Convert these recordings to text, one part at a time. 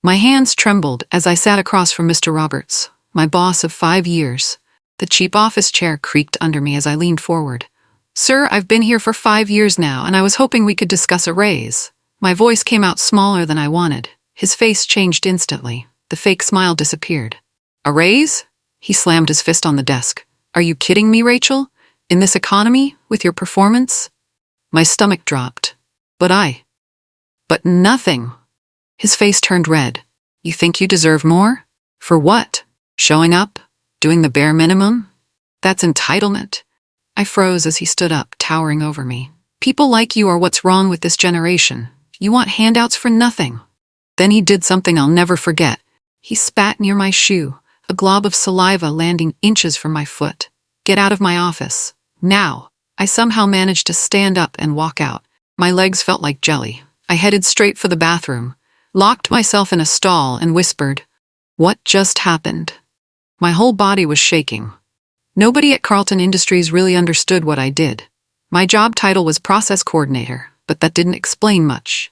My hands trembled as I sat across from Mr. Roberts, my boss of 5 years. The cheap office chair creaked under me as I leaned forward. "Sir, I've been here for 5 years now, and I was hoping we could discuss a raise." My voice came out smaller than I wanted. His face changed instantly. The fake smile disappeared. "A raise?" He slammed his fist on the desk. "Are you kidding me, Rachel? In this economy, with your performance?" My stomach dropped. But nothing. His face turned red. "You think you deserve more? For what? Showing up? Doing the bare minimum? That's entitlement." I froze as he stood up, towering over me. "People like you are what's wrong with this generation. You want handouts for nothing." Then he did something I'll never forget. He spat near my shoe, a glob of saliva landing inches from my foot. "Get out of my office. Now." I somehow managed to stand up and walk out. My legs felt like jelly. I headed straight for the bathroom, locked myself in a stall, and whispered, "What just happened?" My whole body was shaking. Nobody at Carlton Industries really understood what I did. My job title was process coordinator, but that didn't explain much.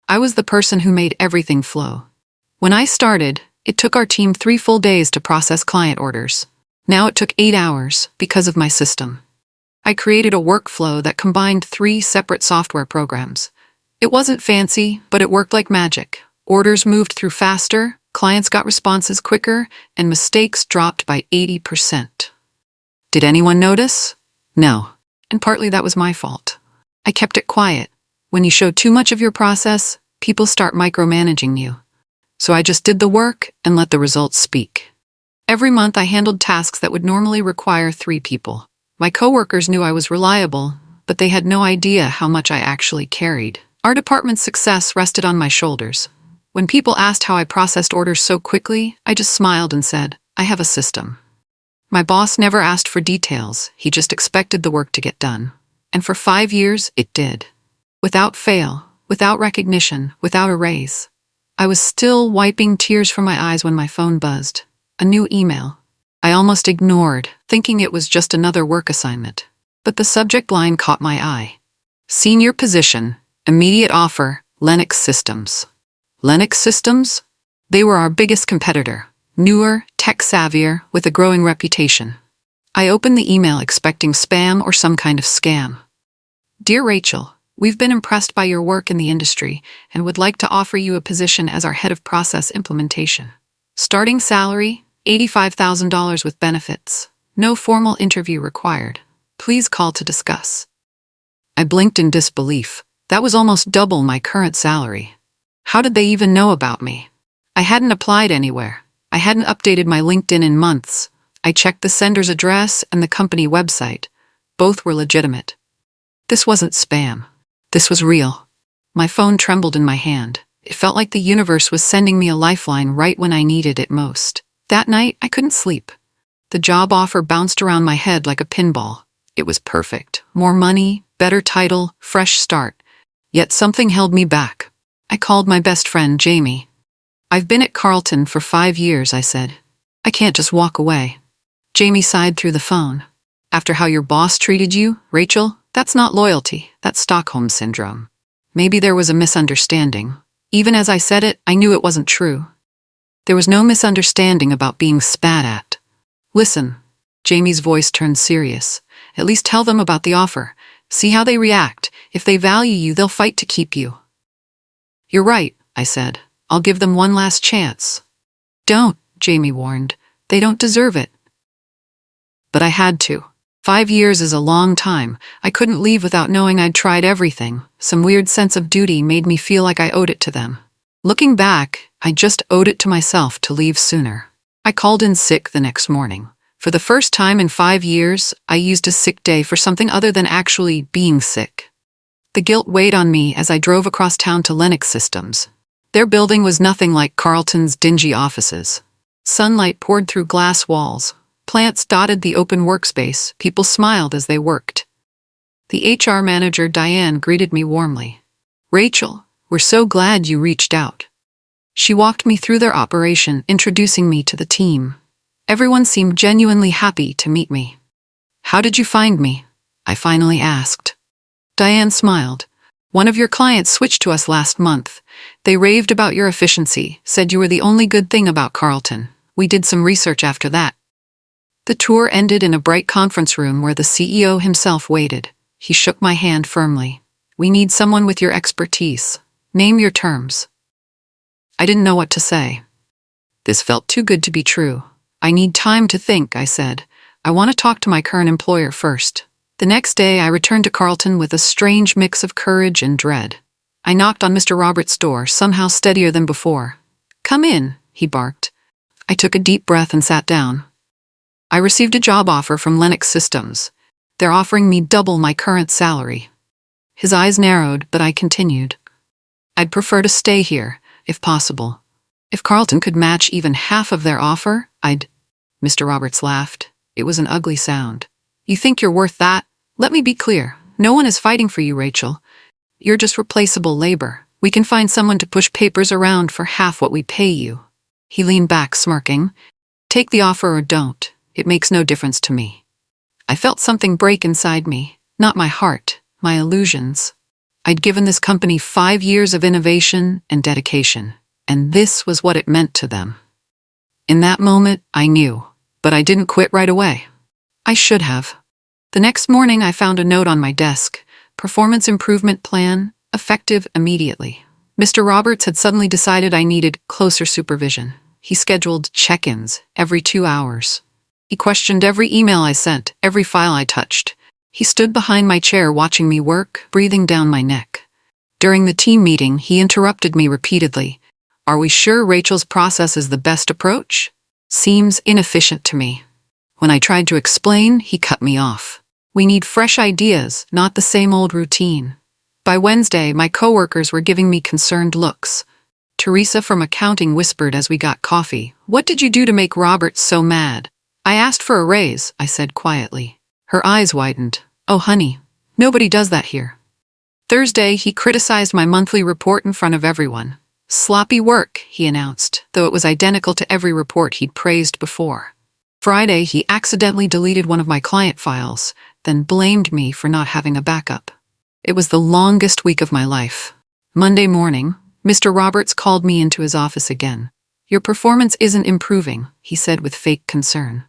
I was the person who made everything flow. When I started, it took our team 3 full days to process client orders. Now it took 8 hours because of my system. I created a workflow that combined 3 separate software programs. It wasn't fancy, but it worked like magic. Orders moved through faster, clients got responses quicker, and mistakes dropped by 80%. Did anyone notice? No. And partly that was my fault. I kept it quiet. When you show too much of your process, people start micromanaging you. So I just did the work and let the results speak. Every month I handled tasks that would normally require 3 people. My coworkers knew I was reliable, but they had no idea how much I actually carried. Our department's success rested on my shoulders. When people asked how I processed orders so quickly, I just smiled and said, "I have a system." My boss never asked for details. He just expected the work to get done. And for 5 years, it did. Without fail, without recognition, without a raise. I was still wiping tears from my eyes when my phone buzzed. A new email. I almost ignored, thinking it was just another work assignment. But the subject line caught my eye. Senior position, immediate offer, Lennox Systems. Lennox Systems? They were our biggest competitor. Newer, tech-savvier, with a growing reputation. I opened the email expecting spam or some kind of scam. "Dear Rachel, we've been impressed by your work in the industry and would like to offer you a position as our head of process implementation. Starting salary, $85,000 with benefits. No formal interview required. Please call to discuss." I blinked in disbelief. That was almost double my current salary. How did they even know about me? I hadn't applied anywhere. I hadn't updated my LinkedIn in months. I checked the sender's address and the company website. Both were legitimate. This wasn't spam. This was real. My phone trembled in my hand. It felt like the universe was sending me a lifeline right when I needed it most. That night, I couldn't sleep. The job offer bounced around my head like a pinball. It was perfect. More money, better title, fresh start. Yet something held me back. I called my best friend, Jamie. "I've been at Carlton for 5 years," I said. "I can't just walk away." Jamie sighed through the phone. "After how your boss treated you, Rachel, that's not loyalty, that's Stockholm Syndrome." Maybe there was a misunderstanding. Even as I said it, I knew it wasn't true. There was no misunderstanding about being spat at. "Listen," Jamie's voice turned serious. "At least tell them about the offer. See how they react. If they value you, they'll fight to keep you." "You're right," I said. "I'll give them one last chance." "Don't," Jamie warned. "They don't deserve it." But I had to. 5 years is a long time. I couldn't leave without knowing I'd tried everything. Some weird sense of duty made me feel like I owed it to them. Looking back, I just owed it to myself to leave sooner. I called in sick the next morning. For the first time in 5 years, I used a sick day for something other than actually being sick. The guilt weighed on me as I drove across town to Lennox Systems. Their building was nothing like Carlton's dingy offices. Sunlight poured through glass walls. Plants dotted the open workspace. People smiled as they worked. The HR manager, Diane, greeted me warmly. "Rachel, we're so glad you reached out." She walked me through their operation, introducing me to the team. Everyone seemed genuinely happy to meet me. "How did you find me?" I finally asked. Diane smiled. One of your clients switched to us last month. They raved about your efficiency, said you were the only good thing about Carlton. We did some research after that. The tour ended in a bright conference room where the CEO himself waited. He shook my hand firmly. We need someone with your expertise. Name your terms. I didn't know what to say. This felt too good to be true. I need time to think, I said. I want to talk to my current employer first. The next day, I returned to Carlton with a strange mix of courage and dread. I knocked on Mr. Roberts' door, somehow steadier than before. Come in, he barked. I took a deep breath and sat down. I received a job offer from Lennox Systems. They're offering me double my current salary. His eyes narrowed, but I continued. I'd prefer to stay here, if possible. If Carlton could match even half of their offer, I'd... Mr. Roberts laughed. It was an ugly sound. You think you're worth that? Let me be clear. No one is fighting for you, Rachel. You're just replaceable labor. We can find someone to push papers around for half what we pay you. He leaned back, smirking. Take the offer or don't. It makes no difference to me. I felt something break inside me. Not my heart, my illusions. I'd given this company 5 years of innovation and dedication, and this was what it meant to them. In that moment, I knew, but I didn't quit right away. I should have. The next morning, I found a note on my desk. Performance improvement plan, effective immediately. Mr. Roberts had suddenly decided I needed closer supervision. He scheduled check-ins every 2 hours. He questioned every email I sent, every file I touched. He stood behind my chair watching me work, breathing down my neck. During the team meeting, he interrupted me repeatedly. Are we sure Rachel's process is the best approach? Seems inefficient to me. When I tried to explain, he cut me off. We need fresh ideas, not the same old routine. By Wednesday, my coworkers were giving me concerned looks. Teresa from accounting whispered as we got coffee, "What did you do to make Roberts so mad?" I asked for a raise, I said quietly. Her eyes widened. Oh, honey, nobody does that here. Thursday, he criticized my monthly report in front of everyone. Sloppy work, he announced, though it was identical to every report he'd praised before. Friday, he accidentally deleted one of my client files, then blamed me for not having a backup. It was the longest week of my life. Monday morning, Mr. Roberts called me into his office again. Your performance isn't improving, he said with fake concern.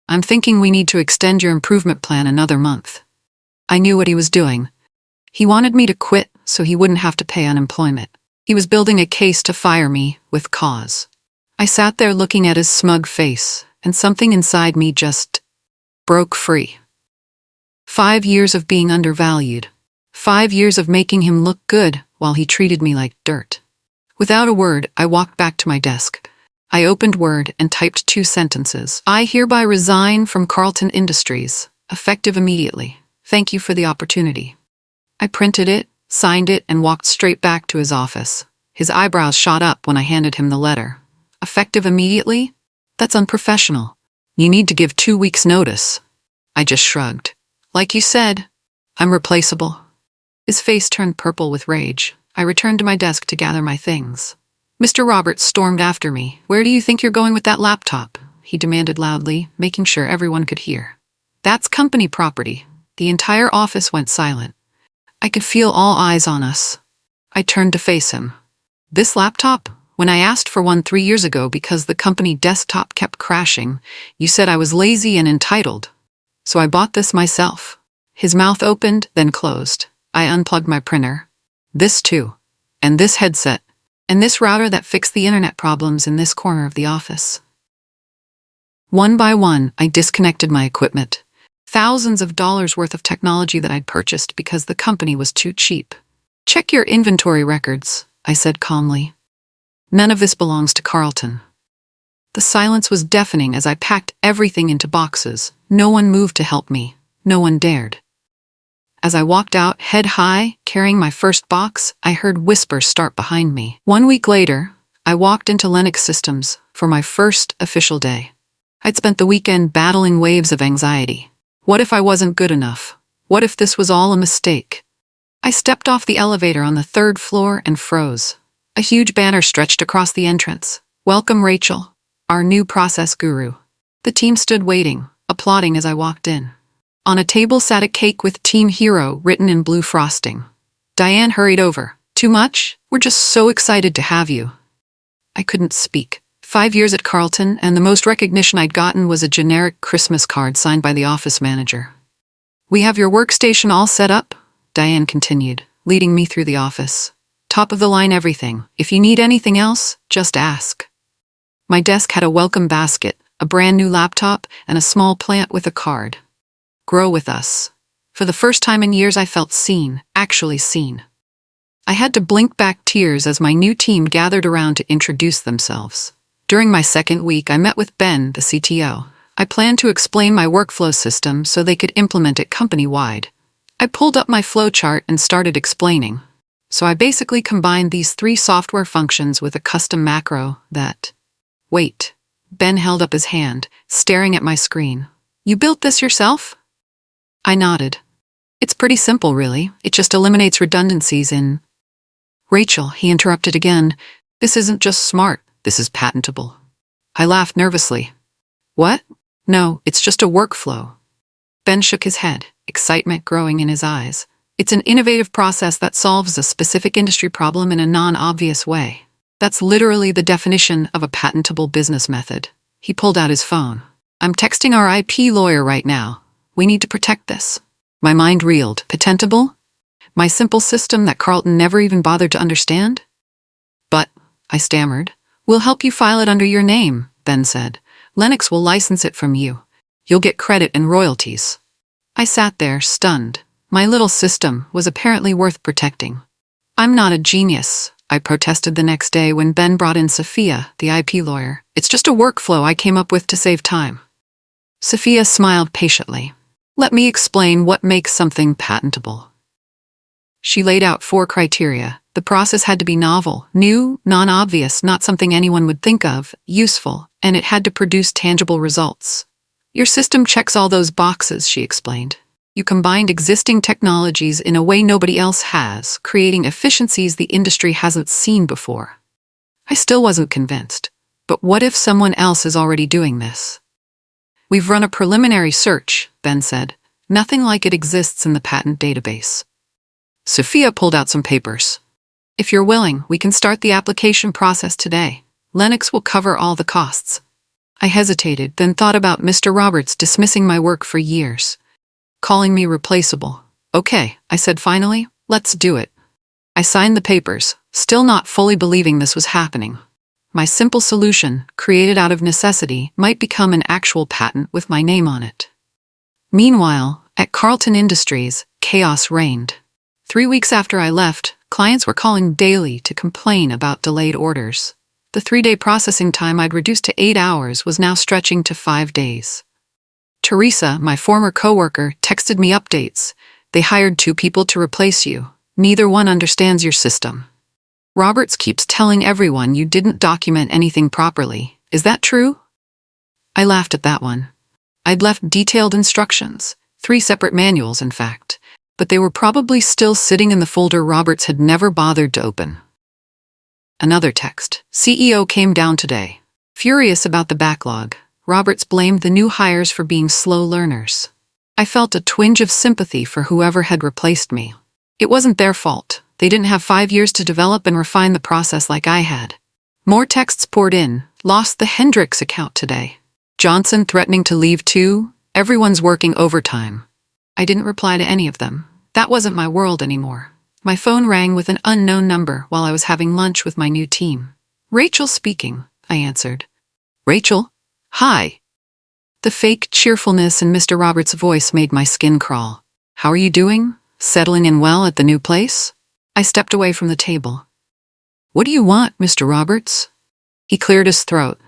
I'm thinking we need to extend your improvement plan another month. I knew what he was doing. He wanted me to quit so he wouldn't have to pay unemployment. He was building a case to fire me with cause. I sat there looking at his smug face, and something inside me just broke free. 5 years of being undervalued. 5 years of making him look good while he treated me like dirt. Without a word, I walked back to my desk. I opened Word and typed 2 sentences. I hereby resign from Carlton Industries, effective immediately. Thank you for the opportunity. I printed it, signed it, and walked straight back to his office. His eyebrows shot up when I handed him the letter. Effective immediately? That's unprofessional. You need to give 2 weeks' notice. I just shrugged. Like you said, I'm replaceable. His face turned purple with rage. I returned to my desk to gather my things. Mr. Roberts stormed after me. Where do you think you're going with that laptop? He demanded loudly, making sure everyone could hear. That's company property. The entire office went silent. I could feel all eyes on us. I turned to face him. This laptop? When I asked for one 3 years ago because the company desktop kept crashing, you said I was lazy and entitled. So I bought this myself. His mouth opened, then closed. I unplugged my printer. This too. And this headset. And this router that fixed the internet problems in this corner of the office. One by one, I disconnected my equipment. Thousands of dollars worth of technology that I'd purchased because the company was too cheap. Check your inventory records, I said calmly. None of this belongs to Carlton. The silence was deafening as I packed everything into boxes. No one moved to help me. No one dared. As I walked out, head high, carrying my first box, I heard whispers start behind me. 1 week later, I walked into Lennox Systems for my first official day. I'd spent the weekend battling waves of anxiety. What if I wasn't good enough? What if this was all a mistake? I stepped off the elevator on the 3rd floor and froze. A huge banner stretched across the entrance. Welcome, Rachel, our new process guru. The team stood waiting, applauding as I walked in. On a table sat a cake with Team Hero written in blue frosting. Diane hurried over. Too much? We're just so excited to have you. I couldn't speak. 5 years at Carlton, and the most recognition I'd gotten was a generic Christmas card signed by the office manager. We have your workstation all set up, Diane continued, leading me through the office. Top of the line everything. If you need anything else, just ask. My desk had a welcome basket, a brand new laptop, and a small plant with a card. Grow with us. For the first time in years I felt seen, actually seen. I had to blink back tears as my new team gathered around to introduce themselves. During my second week, I met with Ben, the CTO. I planned to explain my workflow system so they could implement it company-wide. I pulled up my flowchart and started explaining. So I basically combined these 3 software functions with a custom macro that... Wait. Ben held up his hand, staring at my screen. You built this yourself? I nodded. It's pretty simple, really. It just eliminates redundancies in... Rachel, he interrupted again. This isn't just smart. This is patentable. I laughed nervously. What? No, it's just a workflow. Ben shook his head, excitement growing in his eyes. It's an innovative process that solves a specific industry problem in a non-obvious way. That's literally the definition of a patentable business method. He pulled out his phone. I'm texting our IP lawyer right now. We need to protect this. My mind reeled. Patentable? My simple system that Carlton never even bothered to understand? But, I stammered. We'll help you file it under your name, Ben said. Lennox will license it from you. You'll get credit and royalties. I sat there, stunned. My little system was apparently worth protecting. I'm not a genius, I protested the next day when Ben brought in Sophia, the IP lawyer. It's just a workflow I came up with to save time. Sophia smiled patiently. Let me explain what makes something patentable. She laid out 4 criteria. The process had to be novel, new, non-obvious, not something anyone would think of, useful, and it had to produce tangible results. Your system checks all those boxes, she explained. You combined existing technologies in a way nobody else has, creating efficiencies the industry hasn't seen before. I still wasn't convinced. But what if someone else is already doing this? We've run a preliminary search, Ben said. Nothing like it exists in the patent database. Sophia pulled out some papers. If you're willing, we can start the application process today. Lennox will cover all the costs. I hesitated, then thought about Mr. Roberts dismissing my work for years, calling me replaceable. Okay, I said finally, let's do it. I signed the papers, still not fully believing this was happening. My simple solution, created out of necessity, might become an actual patent with my name on it. Meanwhile, at Carlton Industries, chaos reigned. 3 weeks after I left, clients were calling daily to complain about delayed orders. The 3-day processing time I'd reduced to 8 hours was now stretching to 5 days. Teresa, my former coworker, texted me updates. They hired 2 people to replace you. Neither one understands your system. Roberts keeps telling everyone you didn't document anything properly. Is that true? I laughed at that one. I'd left detailed instructions, 3 separate manuals in fact, but they were probably still sitting in the folder Roberts had never bothered to open. Another text. CEO came down today. Furious about the backlog, Roberts blamed the new hires for being slow learners. I felt a twinge of sympathy for whoever had replaced me. It wasn't their fault. They didn't have 5 years to develop and refine the process like I had. More texts poured in. Lost the Hendricks account today. Johnson threatening to leave too. Everyone's working overtime. I didn't reply to any of them. That wasn't my world anymore. My phone rang with an unknown number while I was having lunch with my new team. Rachel speaking, I answered. Rachel? Hi. The fake cheerfulness in Mr. Roberts' voice made my skin crawl. How are you doing? Settling in well at the new place? I stepped away from the table. What do you want, Mr. Roberts? He cleared his throat.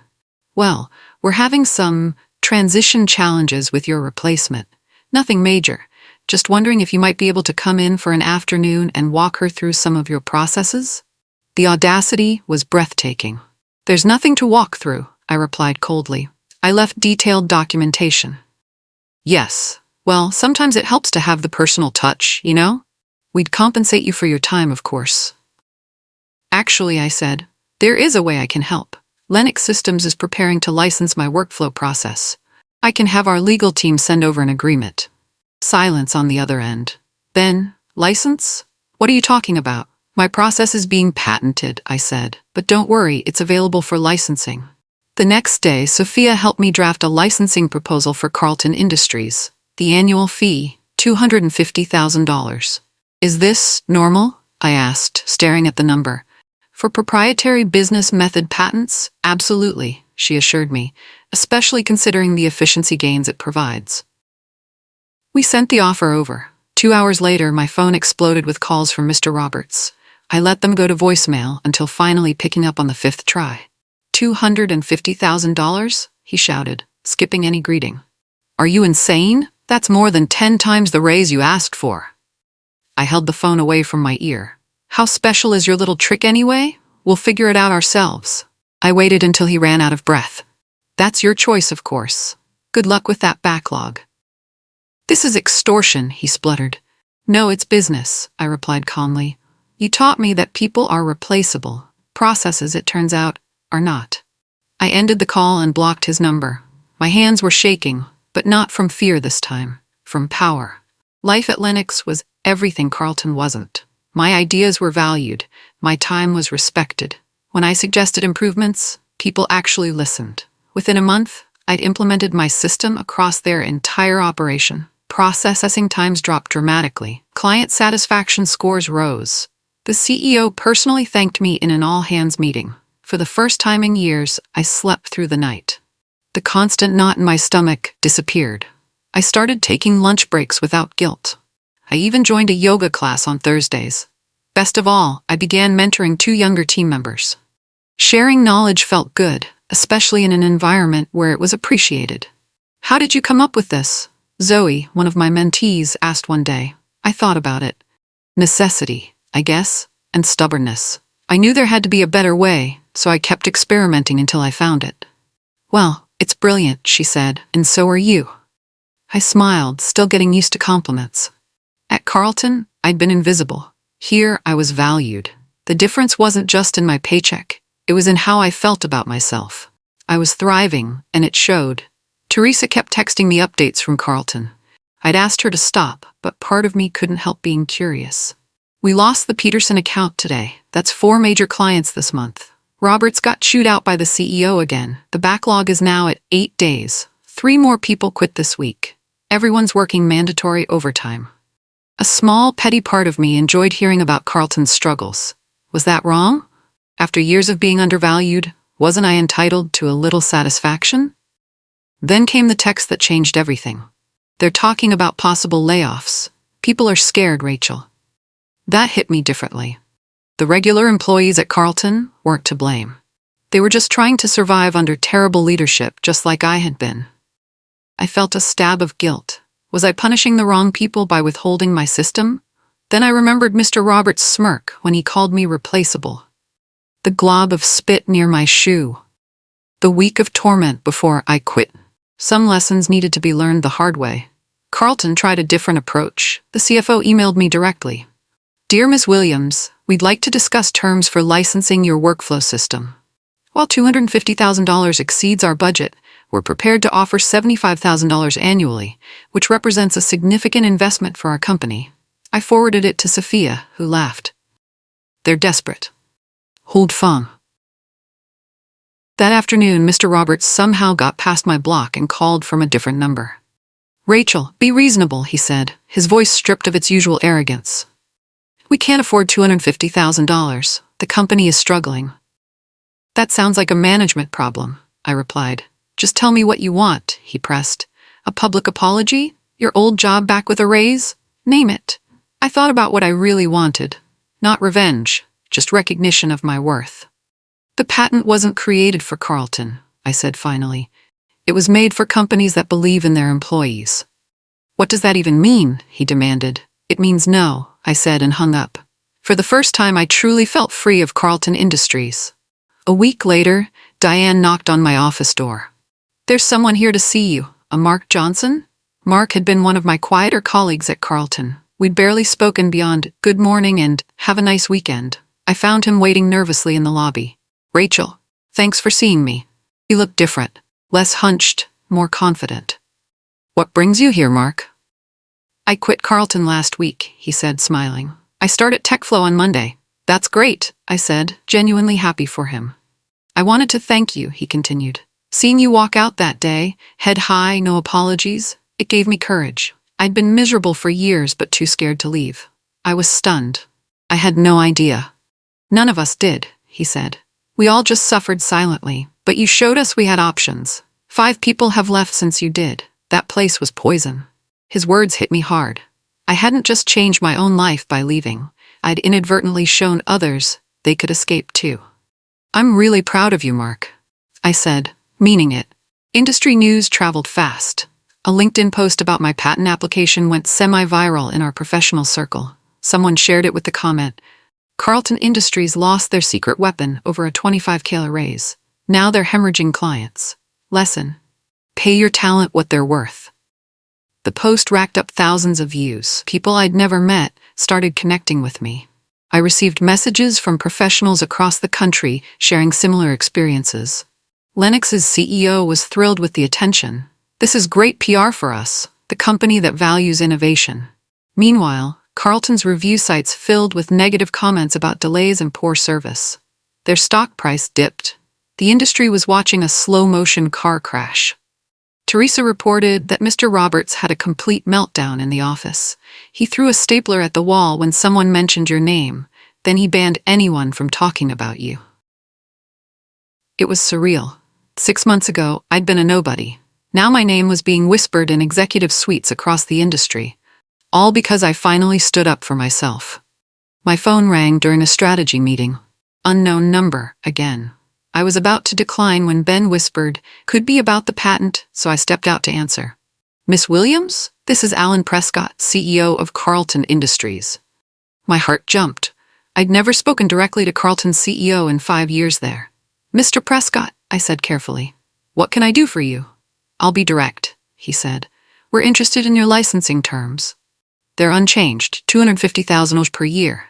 Well, we're having some transition challenges with your replacement. Nothing major. Just wondering if you might be able to come in for an afternoon and walk her through some of your processes? The audacity was breathtaking. There's nothing to walk through, I replied coldly. I left detailed documentation. Yes. Well, sometimes it helps to have the personal touch, you know? We'd compensate you for your time, of course. Actually, I said, there is a way I can help. Lennox Systems is preparing to license my workflow process. I can have our legal team send over an agreement. Silence on the other end. Ben, license? What are you talking about? My process is being patented, I said, but don't worry, it's available for licensing. The next day, Sophia helped me draft a licensing proposal for Carlton Industries. The annual fee, $250,000. Is this normal? I asked, staring at the number. For proprietary business method patents? Absolutely, she assured me, especially considering the efficiency gains it provides. We sent the offer over. 2 hours later, my phone exploded with calls from Mr. Roberts. I let them go to voicemail until finally picking up on the 5th try. $250,000? He shouted, skipping any greeting. Are you insane? That's more than 10 times the raise you asked for. I held the phone away from my ear. How special is your little trick anyway? We'll figure it out ourselves. I waited until he ran out of breath. That's your choice, of course. Good luck with that backlog. This is extortion, he spluttered. No, it's business, I replied calmly. You taught me that people are replaceable. Processes, it turns out, are not. I ended the call and blocked his number. My hands were shaking, but not from fear this time, from power. Life at Lennox was everything Carlton wasn't. My ideas were valued. My time was respected. When I suggested improvements, people actually listened. Within a month, I'd implemented my system across their entire operation. Processing times dropped dramatically. Client satisfaction scores rose. The CEO personally thanked me in an all-hands meeting. For the first time in years, I slept through the night. The constant knot in my stomach disappeared. I started taking lunch breaks without guilt. I even joined a yoga class on Thursdays. Best of all, I began mentoring 2 younger team members. Sharing knowledge felt good, especially in an environment where it was appreciated. How did you come up with this? Zoe, one of my mentees, asked one day. I thought about it. Necessity, I guess, and stubbornness. I knew there had to be a better way, so I kept experimenting until I found it. Well, it's brilliant, she said, and so are you. I smiled, still getting used to compliments. At Carlton, I'd been invisible. Here, I was valued. The difference wasn't just in my paycheck. It was in how I felt about myself. I was thriving, and it showed. Teresa kept texting me updates from Carlton. I'd asked her to stop, but part of me couldn't help being curious. We lost the Peterson account today. That's 4 major clients this month. Roberts got chewed out by the CEO again. The backlog is now at 8 days. 3 more people quit this week. Everyone's working mandatory overtime. A small, petty part of me enjoyed hearing about Carlton's struggles. Was that wrong? After years of being undervalued, wasn't I entitled to a little satisfaction? Then came the text that changed everything. They're talking about possible layoffs. People are scared, Rachel. That hit me differently. The regular employees at Carlton weren't to blame. They were just trying to survive under terrible leadership, just like I had been. I felt a stab of guilt. Was I punishing the wrong people by withholding my system? Then I remembered Mr. Roberts' smirk when he called me replaceable. The glob of spit near my shoe. The week of torment before I quit. Some lessons needed to be learned the hard way. Carlton tried a different approach. The CFO emailed me directly. Dear Ms. Williams, we'd like to discuss terms for licensing your workflow system. While $250,000 exceeds our budget, we're prepared to offer $75,000 annually, which represents a significant investment for our company. I forwarded it to Sophia, who laughed. They're desperate. Hold fang. That afternoon, Mr. Roberts somehow got past my block and called from a different number. Rachel, be reasonable, he said, his voice stripped of its usual arrogance. We can't afford $250,000. The company is struggling. That sounds like a management problem, I replied. Just tell me what you want, he pressed. A public apology? Your old job back with a raise? Name it. I thought about what I really wanted. Not revenge, just recognition of my worth. The patent wasn't created for Carlton, I said finally. It was made for companies that believe in their employees. What does that even mean? He demanded. It means no, I said and hung up. For the first time, I truly felt free of Carlton Industries. A week later, Diane knocked on my office door. There's someone here to see you, a Mark Johnson? Mark had been one of my quieter colleagues at Carlton. We'd barely spoken beyond good morning and have a nice weekend. I found him waiting nervously in the lobby. Rachel, thanks for seeing me. He looked different, less hunched, more confident. What brings you here, Mark? I quit Carlton last week, he said, smiling. I start at TechFlow on Monday. That's great, I said, genuinely happy for him. I wanted to thank you, he continued. Seeing you walk out that day, head high, no apologies, it gave me courage. I'd been miserable for years but too scared to leave. I was stunned. I had no idea. None of us did, he said. We all just suffered silently, but you showed us we had options. 5 people have left since you did. That place was poison. His words hit me hard. I hadn't just changed my own life by leaving. I'd inadvertently shown others they could escape too. I'm really proud of you, Mark, I said, meaning it. Industry news traveled fast. A LinkedIn post about my patent application went semi-viral in our professional circle. Someone shared it with the comment, Carlton Industries lost their secret weapon over a $25K raise. Now they're hemorrhaging clients. Lesson: pay your talent what they're worth. The post racked up thousands of views. People I'd never met started connecting with me. I received messages from professionals across the country sharing similar experiences. Lennox's CEO was thrilled with the attention. This is great PR for us, the company that values innovation. Meanwhile, Carlton's review sites filled with negative comments about delays and poor service. Their stock price dipped. The industry was watching a slow-motion car crash. Teresa reported that Mr. Roberts had a complete meltdown in the office. He threw a stapler at the wall when someone mentioned your name, then he banned anyone from talking about you. It was surreal. 6 months ago, I'd been a nobody. Now my name was being whispered in executive suites across the industry. All because I finally stood up for myself. My phone rang during a strategy meeting. Unknown number, again. I was about to decline when Ben whispered, could be about the patent, so I stepped out to answer. Miss Williams? This is Alan Prescott, CEO of Carlton Industries. My heart jumped. I'd never spoken directly to Carlton's CEO in 5 years there. Mr. Prescott, I said carefully. What can I do for you? I'll be direct, he said. We're interested in your licensing terms. They're unchanged, $250,000 per year.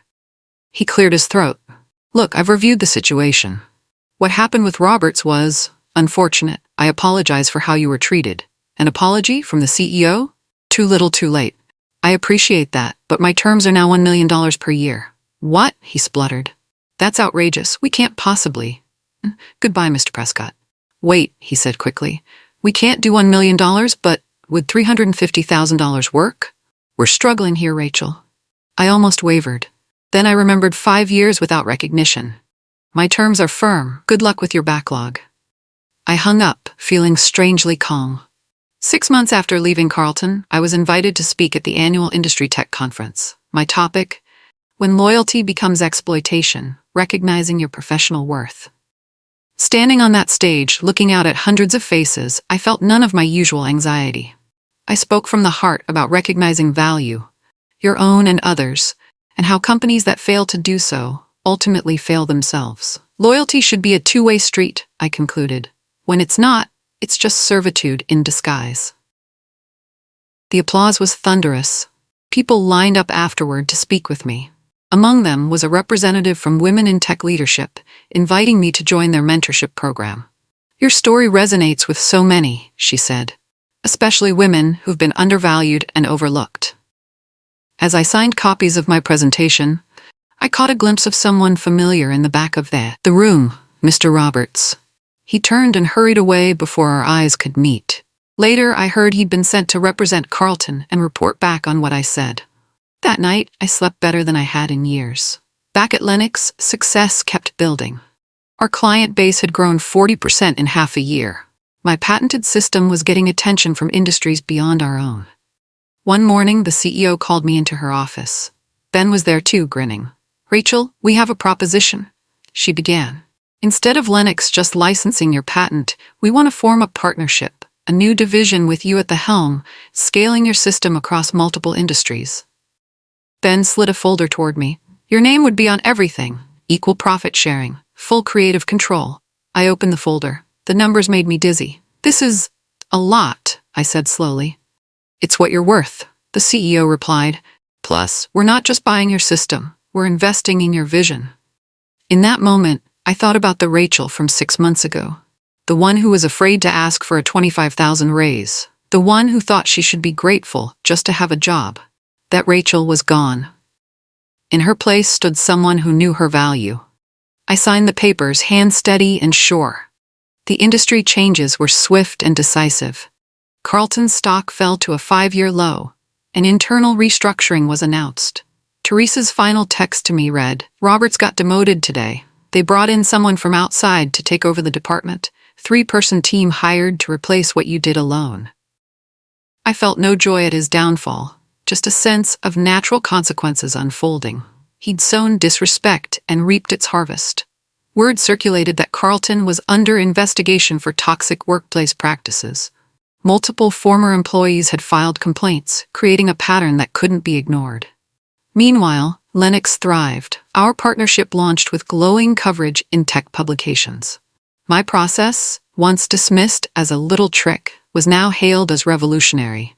He cleared his throat. Look, I've reviewed the situation. What happened with Roberts was unfortunate. I apologize for how you were treated. An apology from the CEO? Too little too late. I appreciate that, but my terms are now $1 million per year. What? He spluttered. That's outrageous. We can't possibly. Goodbye, Mr. Prescott. Wait, he said quickly. We can't do $1 million, but would $350,000 work? We're struggling here, Rachel. I almost wavered. Then I remembered 5 years without recognition. My terms are firm. Good luck with your backlog. I hung up, feeling strangely calm. 6 months after leaving Carlton, I was invited to speak at the annual Industry Tech Conference. My topic: when loyalty becomes exploitation, recognizing your professional worth. Standing on that stage, looking out at hundreds of faces, I felt none of my usual anxiety. I spoke from the heart about recognizing value, your own and others, and how companies that fail to do so ultimately fail themselves. Loyalty should be a two-way street, I concluded. When it's not, it's just servitude in disguise. The applause was thunderous. People lined up afterward to speak with me. Among them was a representative from Women in Tech Leadership, inviting me to join their mentorship program. Your story resonates with so many, she said, especially women who've been undervalued and overlooked. As I signed copies of my presentation, I caught a glimpse of someone familiar in the back of the room, Mr. Roberts. He turned and hurried away before our eyes could meet. Later, I heard he'd been sent to represent Carlton and report back on what I said. That night, I slept better than I had in years. Back at Lennox, success kept building. Our client base had grown 40% in half a year. My patented system was getting attention from industries beyond our own. One morning, the CEO called me into her office. Ben was there too, grinning. Rachel, we have a proposition, she began. Instead of Lennox just licensing your patent, we want to form a partnership, a new division with you at the helm, scaling your system across multiple industries. Ben slid a folder toward me. Your name would be on everything. Equal profit sharing. Full creative control. I opened the folder. The numbers made me dizzy. This is a lot, I said slowly. It's what you're worth, the CEO replied. Plus, we're not just buying your system. We're investing in your vision. In that moment, I thought about the Rachel from 6 months ago. The one who was afraid to ask for a $25,000 raise. The one who thought she should be grateful just to have a job. That Rachel was gone. In her place stood someone who knew her value. I signed the papers, hand steady and sure. The industry changes were swift and decisive. Carlton's stock fell to a 5-year low. An internal restructuring was announced. Teresa's final text to me read, "Roberts got demoted today. They brought in someone from outside to take over the department. 3-person team hired to replace what you did alone." I felt no joy at his downfall, just a sense of natural consequences unfolding. He'd sown disrespect and reaped its harvest. Word circulated that Carlton was under investigation for toxic workplace practices. Multiple former employees had filed complaints, creating a pattern that couldn't be ignored. Meanwhile, Lennox thrived. Our partnership launched with glowing coverage in tech publications. My process, once dismissed as a little trick, was now hailed as revolutionary.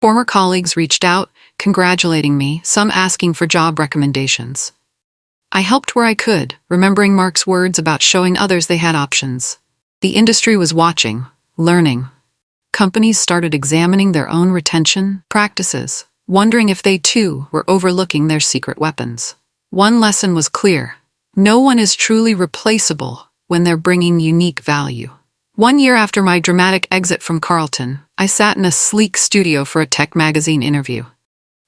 Former colleagues reached out, congratulating me, some asking for job recommendations. I helped where I could, remembering Mark's words about showing others they had options. The industry was watching, learning. Companies started examining their own retention practices, wondering if they too were overlooking their secret weapons. One lesson was clear: no one is truly replaceable when they're bringing unique value. 1 year after my dramatic exit from Carlton, I sat in a sleek studio for a tech magazine interview.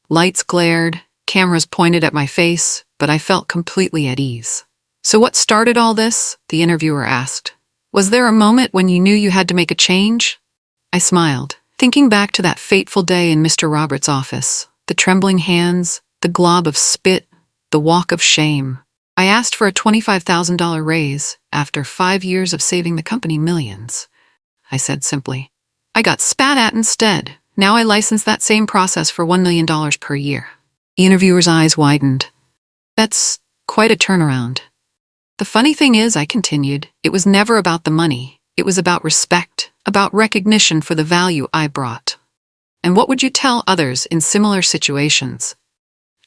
Lights glared, cameras pointed at my face, but I felt completely at ease. "So what started all this?" the interviewer asked. "Was there a moment when you knew you had to make a change?" I smiled, thinking back to that fateful day in Mr. Roberts' office, the trembling hands, the glob of spit, the walk of shame. I asked for a $25,000 raise after 5 years of saving the company millions. I said simply. I got spat at instead. Now I license that same process for $1 million per year. The interviewer's eyes widened. That's quite a turnaround. The funny thing is, I continued, it was never about the money. It was about respect, about recognition for the value I brought. And what would you tell others in similar situations?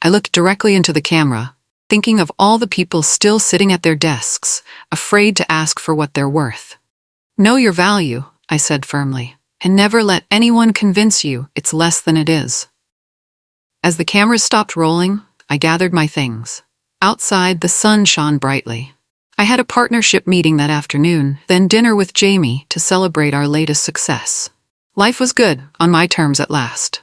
I looked directly into the camera, thinking of all the people still sitting at their desks, afraid to ask for what they're worth. Know your value, I said firmly, and never let anyone convince you it's less than it is. As the cameras stopped rolling, I gathered my things. Outside, the sun shone brightly. I had a partnership meeting that afternoon, then dinner with Jamie to celebrate our latest success. Life was good, on my terms at last.